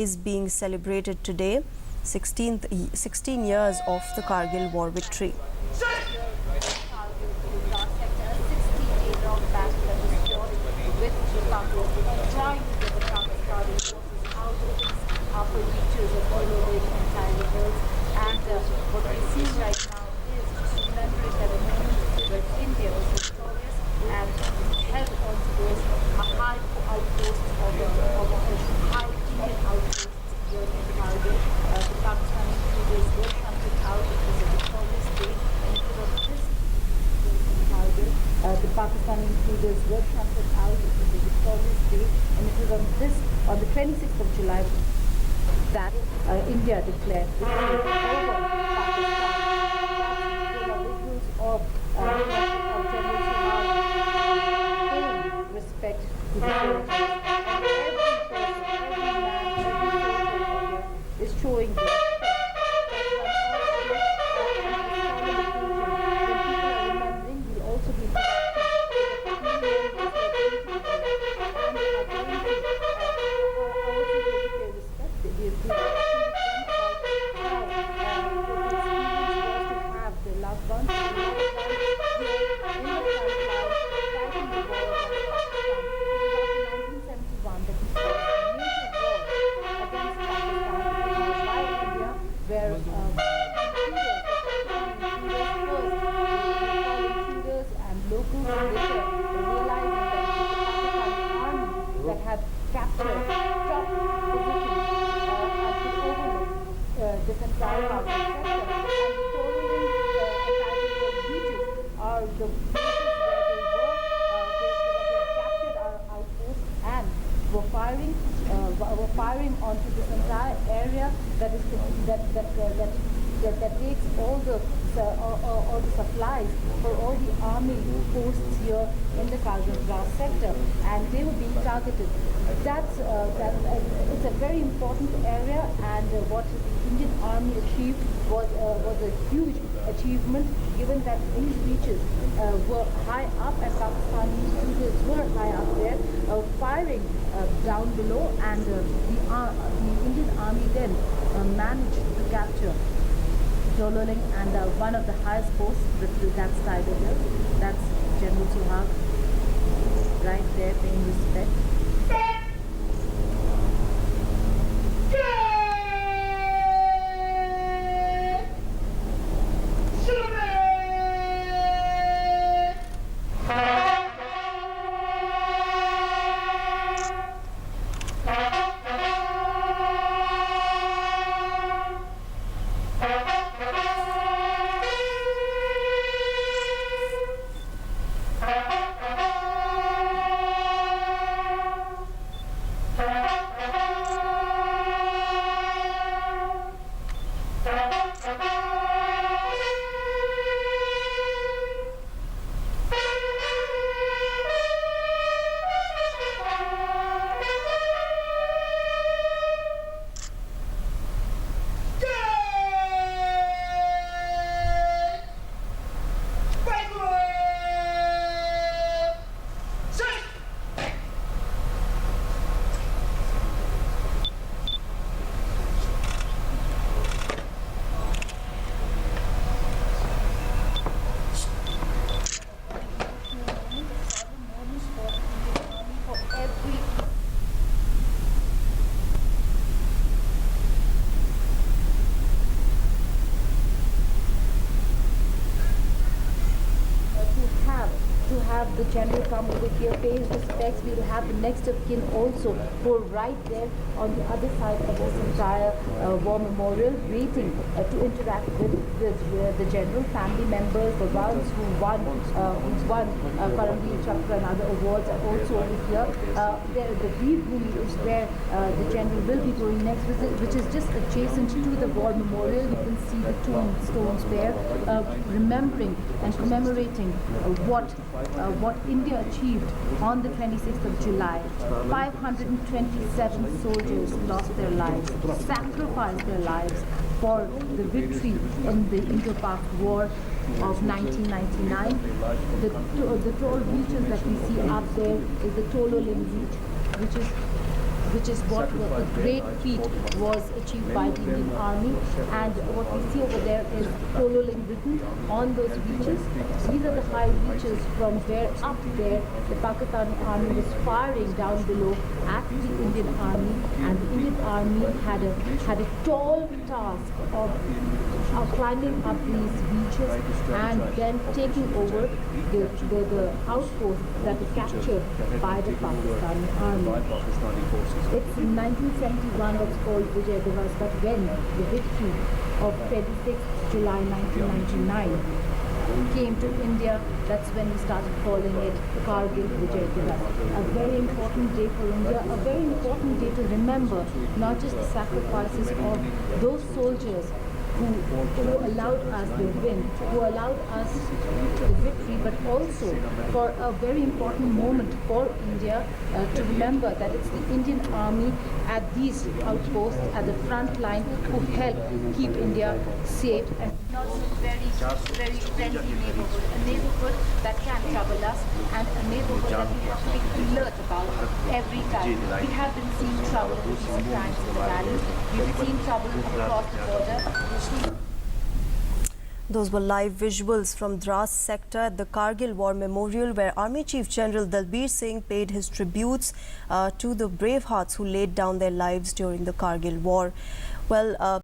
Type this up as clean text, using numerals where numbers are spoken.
is being celebrated today, 16 years of the Kargil war victory. After beaches of oil entire hills, and what we see right now is remembering that the moment when India was victorious and held on to those high outposts of high Indian outposts here in Kargil. The Pakistani intruders were shunted out. It was a victorious day, and it was on this in Kargil. The Pakistani intruders were shunted out. It was a victorious day, and it was on the 26th of July that India declared victory over Pakistan. That's the visuals of General Suhag paying respect to the soldiers. And every person, every man, every soldier here is showing the respect that one also when people are remembering, we'll also be firing onto this entire area that takes all the supplies for all the army posts here in the Kargil Drass sector, and they were being targeted. It's a very important area, and what the Indian Army achieved was a huge achievement, given that these beaches were high up and Pakistani soldiers were high up there, firing down below, and the Indian Army then managed to capture Tololing and one of the highest posts, that's Tiger Hill. That's General Suhag right there paying respect. The general come over here, pays respects. We will have the next of kin also who are right there on the other side of this entire war memorial, waiting to interact with the general family members, the ones who won Paramveer Chakra and other awards are also over here. The Veer Bhumi is where the general will be going next, which is just adjacent to the war memorial. You can see the tombstones there, remembering and commemorating what India achieved on the 26th of July. 527 soldiers lost their lives, sacrificed their lives for the victory in the Indo-Pak War of 1999. The tall beaches that we see up there is the Tololing beach, which is which is what a great feat was achieved by the Indian Army. And what we see over there is prololing written on those beaches. These are the high beaches from where up there the Pakistani army was firing down below at the Indian Army, and the Indian Army had a tall task of climbing up these beaches and then taking over the outposts that were captured by the Pakistani army. It's 1971 that's called Vijay Diwas, but when the victory of 26th July 1999 came to India, that's when we started calling it Kargil Vijay Diwas. A very important day for India, a very important day to remember not just the sacrifices of those soldiers who allowed us the win, who allowed us the victory, but also for a very important moment for India to remember that it's the Indian Army at these outposts, at the front line, who help keep India safe. And not a very friendly neighborhood, a neighborhood that can trouble us, and a neighborhood that we have to be alert about every time. We have been seeing trouble in recent times in the valley. We've seen trouble across the border. Those were live visuals from Dras sector at the Kargil War Memorial, where Army Chief General Dalbir Singh paid his tributes to the brave hearts who laid down their lives during the Kargil War. Well,